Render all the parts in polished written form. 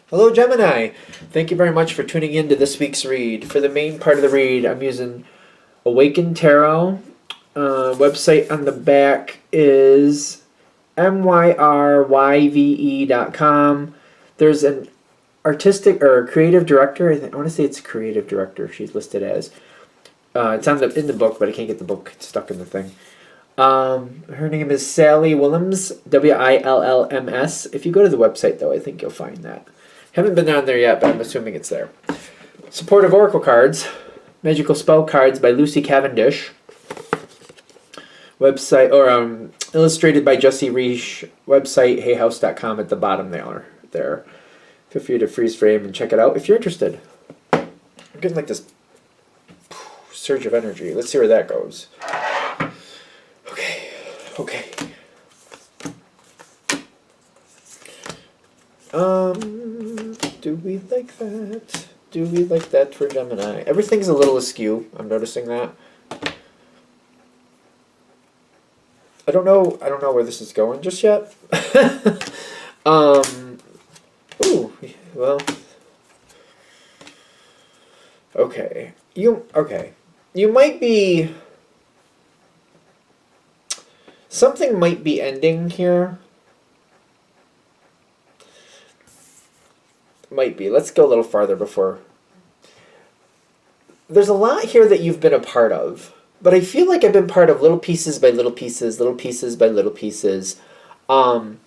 Hello, Gemini. Thank you very much for tuning in to this week's read. For the main part of the read, I'm using Awaken Tarot. Website on the back is myryve.com. There's an artistic or creative director. I want to say it's creative director. She's listed as. It's in the book, but I can't get the book. It's stuck in the thing. Her name is Sally Willems, Willms. If you go to the website, though, I think you'll find that. Haven't been on there yet, but I'm assuming it's there. Supportive Oracle Cards, Magical Spell Cards by Lucy Cavendish. Website, or illustrated by Jessie Reish. Website, hayhouse.com at the bottom there. Feel free to freeze frame and check it out if you're interested. I'm getting like this surge of energy. Let's see where that goes. Okay. Do we like that? Do we like that for Gemini? Everything's a little askew. I'm noticing that. I don't know where this is going just yet. Ooh, well. Okay. You might be... Something might be ending here. Might be. Let's go a little farther before. There's a lot here that you've been a part of, but I feel like I've been part of little pieces by little pieces, little pieces by little pieces. Overall,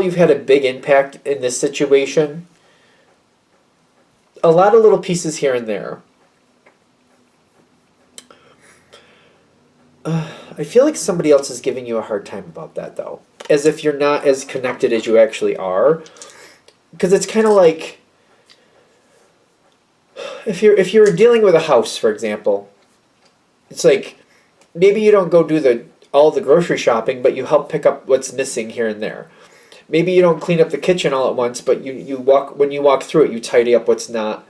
you've had a big impact in this situation. A lot of little pieces here and there. I feel like somebody else is giving you a hard time about that, though. As if you're not as connected as you actually are. Because it's kind of like... If you're dealing with a house, for example, it's like, maybe you don't go do all the grocery shopping, but you help pick up what's missing here and there. Maybe you don't clean up the kitchen all at once, but when you walk through it, you tidy up what's not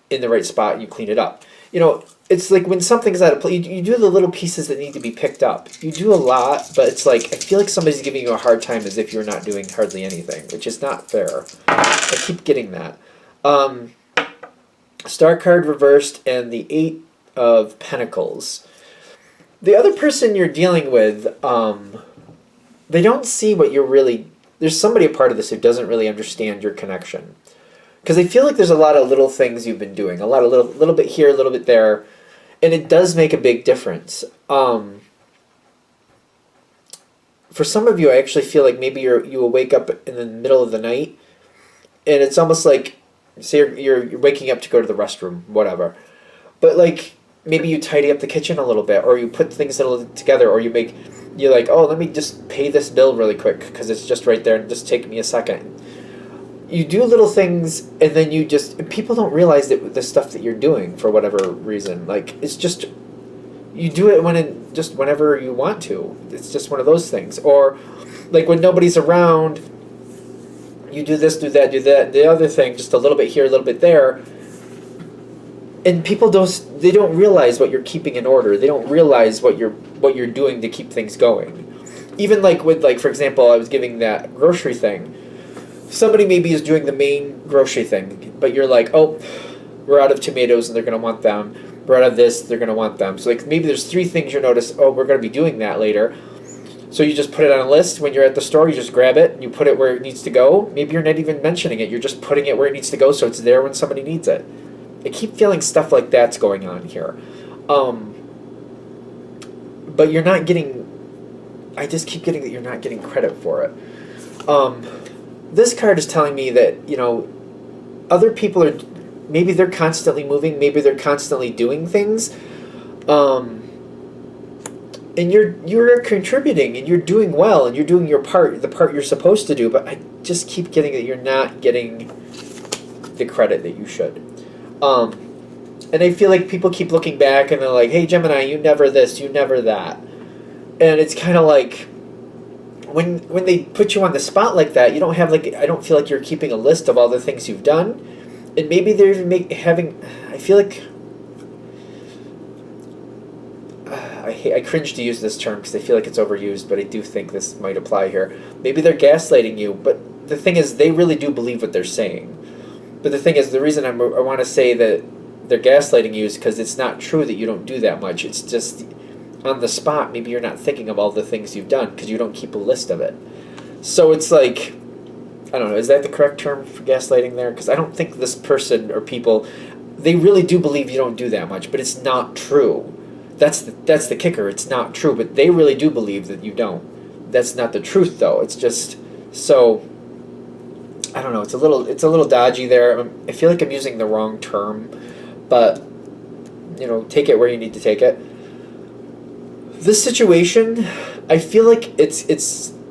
in the right spot and you clean it up. You know, it's like when something's out of place, you do the little pieces that need to be picked up. You do a lot, but it's like, I feel like somebody's giving you a hard time as if you're not doing hardly anything, which is not fair. I keep getting that. Star card reversed and the 8 of Pentacles. The other person you're dealing with, they don't see what you're really... There's somebody a part of this who doesn't really understand your connection. Because I feel like there's a lot of little things you've been doing. A lot of little bit here, a little bit there. And it does make a big difference. For some of you, I actually feel like maybe you will wake up in the middle of the night. And it's almost like, say you're waking up to go to the restroom, whatever. But like, maybe you tidy up the kitchen a little bit. Or you put things together. Or you're like, oh, let me just pay this bill really quick. Because it's just right there and just take me a second. You do little things, and then people don't realize that the stuff that you're doing for whatever reason. Like, it's just, you do it whenever you want to. It's just one of those things. Or, like, when nobody's around, you do this, do that, the other thing, just a little bit here, a little bit there. And people they don't realize what you're keeping in order. They don't realize what you're doing to keep things going. Even like with, like, for example, I was giving that grocery thing. Somebody maybe is doing the main grocery thing, but you're like, oh, we're out of tomatoes and they're going to want them. We're out of this, they're going to want them. So like maybe there's 3 things you notice, oh, we're going to be doing that later. So you just put it on a list. When you're at the store, you just grab it and you put it where it needs to go. Maybe you're not even mentioning it. You're just putting it where it needs to go so it's there when somebody needs it. I keep feeling stuff like that's going on here. But you're not getting... I just keep getting that you're not getting credit for it. This card is telling me that, other people are, maybe they're constantly moving, maybe they're constantly doing things, and you're contributing, and you're doing well, and you're doing your part, the part you're supposed to do, but I just keep getting that you're not getting the credit that you should. And I feel like people keep looking back, and they're like, hey, Gemini, you never this, you never that. And it's kind of like... When they put you on the spot like that, you don't have I don't feel like you're keeping a list of all the things you've done, and maybe they're even I feel like I cringe to use this term because I feel like it's overused, but I do think this might apply here. Maybe they're gaslighting you, but the thing is, they really do believe what they're saying. But the thing is, the reason I want to say that they're gaslighting you is because it's not true that you don't do that much. It's just on the spot, maybe you're not thinking of all the things you've done because you don't keep a list of it. So it's like, I don't know, is that the correct term for gaslighting there? Because I don't think this person or people, they really do believe you don't do that much, but it's not true. That's the kicker. It's not true, but they really do believe that you don't. That's not the truth, though. It's just, so I don't know. It's a little dodgy there. I feel like I'm using the wrong term, but take it where you need to take it. This situation, I feel like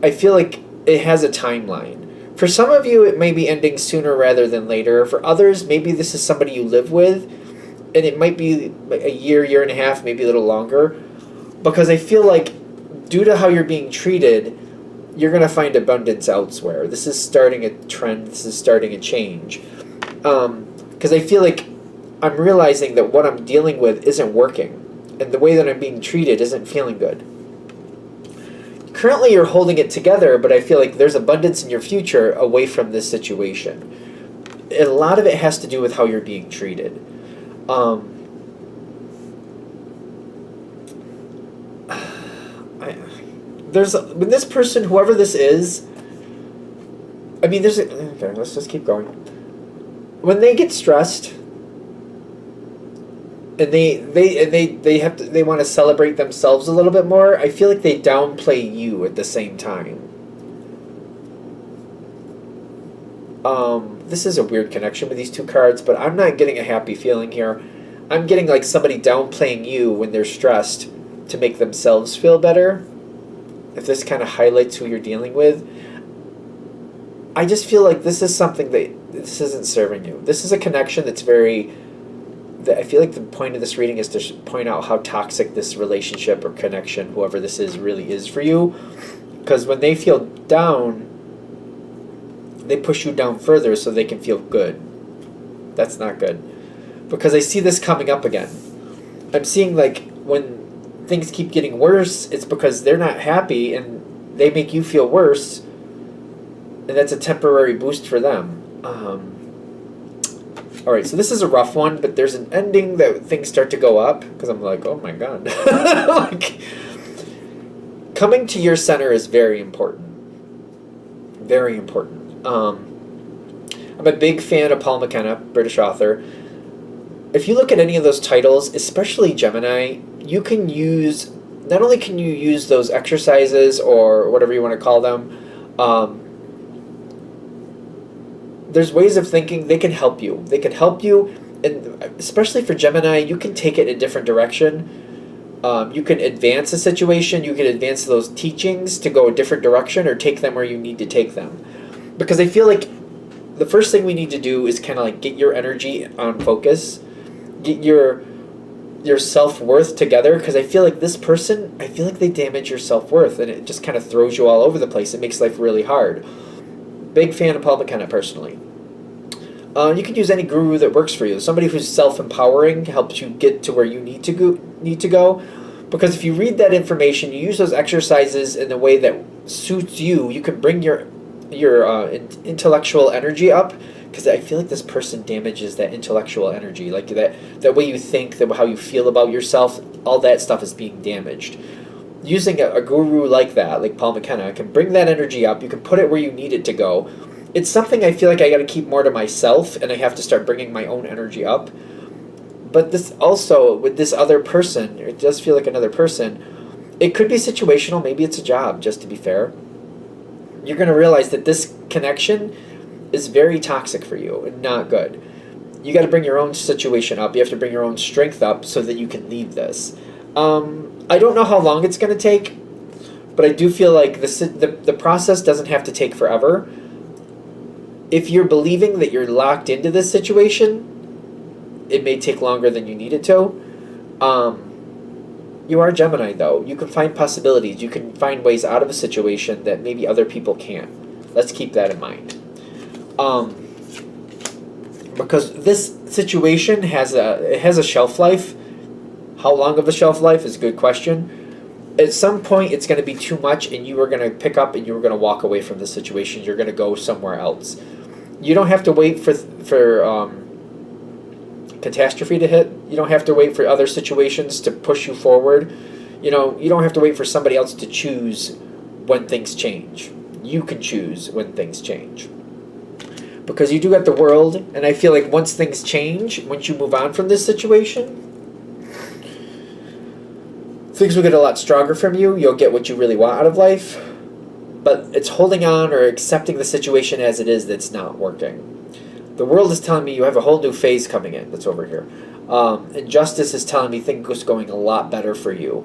I feel like it has a timeline. For some of you, it may be ending sooner rather than later. For others, maybe this is somebody you live with, and it might be a year and a half, maybe a little longer. Because I feel like due to how you're being treated, you're going to find abundance elsewhere. This is starting a trend. This is starting a change. Because I feel like I'm realizing that what I'm dealing with isn't working. And the way that I'm being treated isn't feeling good. Currently, you're holding it together, but I feel like there's abundance in your future away from this situation. And a lot of it has to do with how you're being treated. When this person, whoever this is, okay, let's just keep going. When they get stressed, and they want to celebrate themselves a little bit more, I feel like they downplay you at the same time. This is a weird connection with these two cards, but I'm not getting a happy feeling here. I'm getting like somebody downplaying you when they're stressed to make themselves feel better. If this kind of highlights who you're dealing with, I just feel like this is something this isn't serving you. This is a connection that's I feel like the point of this reading is to point out how toxic this relationship or connection, whoever this is, really is for you. Because when they feel down, they push you down further so they can feel good. That's not good. Because I see this coming up again. I'm seeing like when things keep getting worse, it's because they're not happy and they make you feel worse. And that's a temporary boost for them. Alright, so this is a rough one, but there's an ending that things start to go up, because I'm like, oh my god. Coming to your center is very important. Very important. I'm a big fan of Paul McKenna, British author. If you look at any of those titles, especially Gemini, you can use, not only can you use those exercises or whatever you want to call them, there's ways of thinking, they can help you. They can help you, and especially for Gemini, you can take it in a different direction. You can advance a situation, you can advance those teachings to go a different direction or take them where you need to take them. Because I feel like the first thing we need to do is kind of like get your energy on focus, get your self-worth together, because I feel like this person, I feel like they damage your self-worth, and it just kind of throws you all over the place. It makes life really hard. Big fan of Paul McKenna, personally. You can use any guru that works for you. Somebody who's self-empowering, helps you get to where you need to go. Because if you read that information, you use those exercises in a way that suits you, you can bring your intellectual energy up. Because I feel like this person damages that intellectual energy. Like that way you think, how you feel about yourself, all that stuff is being damaged. Using a guru like that, like Paul McKenna, can bring that energy up. You can put it where you need it to go. It's something I feel like I got to keep more to myself, and I have to start bringing my own energy up. But this also, with this other person, it does feel like another person. It could be situational. Maybe it's a job, just to be fair. You're going to realize that this connection is very toxic for you and not good. You got to bring your own situation up. You have to bring your own strength up so that you can leave this. I don't know how long it's going to take, but I do feel like the process doesn't have to take forever. If you're believing that you're locked into this situation, it may take longer than you need it to. You are Gemini, though. You can find possibilities. You can find ways out of a situation that maybe other people can't. Let's keep that in mind. Because this situation has a shelf life. How long of a shelf life is a good question. at some point it's going to be too much, and you are going to pick up and you are going to walk away from the situation. You're going to go somewhere else. You don't have to wait for catastrophe to hit. You don't have to wait for other situations to push you forward. You don't have to wait for somebody else to choose when things change. You can choose when things change. Because you do got the world, and I feel like once things change, once you move on from this situation, things will get a lot stronger from you. You'll get what you really want out of life. But it's holding on or accepting the situation as it is that's not working. The world is telling me you have a whole new phase coming in that's over here. And justice is telling me things are going a lot better for you.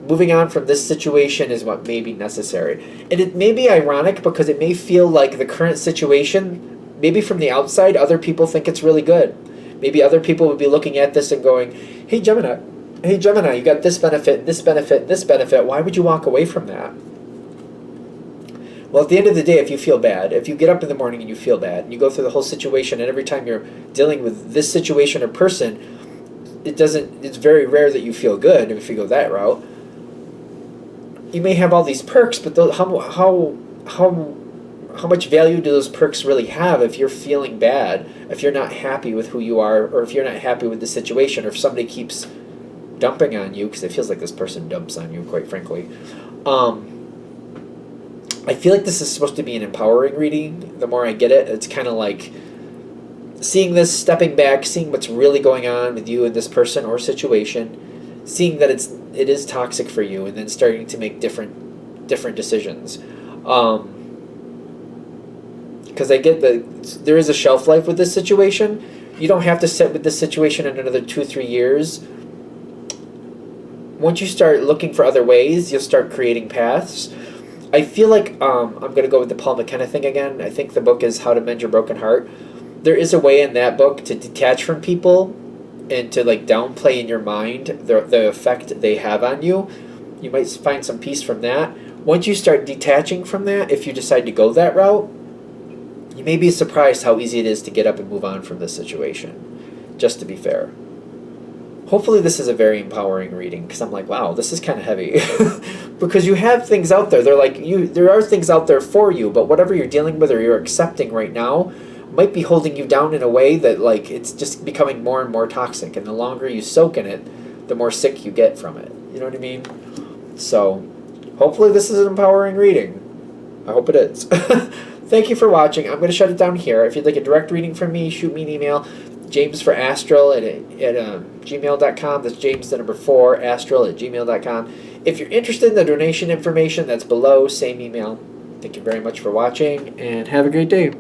Moving on from this situation is what may be necessary. And it may be ironic because it may feel like the current situation, maybe from the outside, other people think it's really good. Maybe other people would be looking at this and going, hey Gemini, you got this benefit, this benefit, this benefit. Why would you walk away from that? Well, at the end of the day, if you feel bad, if you get up in the morning and you feel bad, and you go through the whole situation, and every time you're dealing with this situation or person, it's very rare that you feel good if you go that route. You may have all these perks, but how much value do those perks really have if you're feeling bad, if you're not happy with who you are, or if you're not happy with the situation, or if somebody keeps dumping on you, because it feels like this person dumps on you, quite frankly. I feel like this is supposed to be an empowering reading. The more I get it, it's kind of like seeing this, stepping back, seeing what's really going on with you and this person or situation, seeing that it is toxic for you, and then starting to make different decisions. Because I get that there is a shelf life with this situation. You don't have to sit with this situation in another 2-3 years. Once you start looking for other ways, you'll start creating paths. I feel like I'm going to go with the Paul McKenna thing again. I think the book is How to Mend Your Broken Heart. There is a way in that book to detach from people and to like downplay in your mind the effect they have on you. You might find some peace from that. Once you start detaching from that, if you decide to go that route, you may be surprised how easy it is to get up and move on from this situation, just to be fair. Hopefully this is a very empowering reading, because I'm like, wow, this is kind of heavy. Because you have things out there. There are things out there for you, but whatever you're dealing with or you're accepting right now might be holding you down in a way that like it's just becoming more and more toxic. And the longer you soak in it, the more sick you get from it. You know what I mean? So hopefully this is an empowering reading. I hope it is. Thank you for watching. I'm going to shut it down here. If you'd like a direct reading from me, shoot me an email. JamesForAstral at gmail.com. That's James the number 4, Astral at gmail.com. If you're interested in the donation information, that's below, same email. Thank you very much for watching, and have a great day.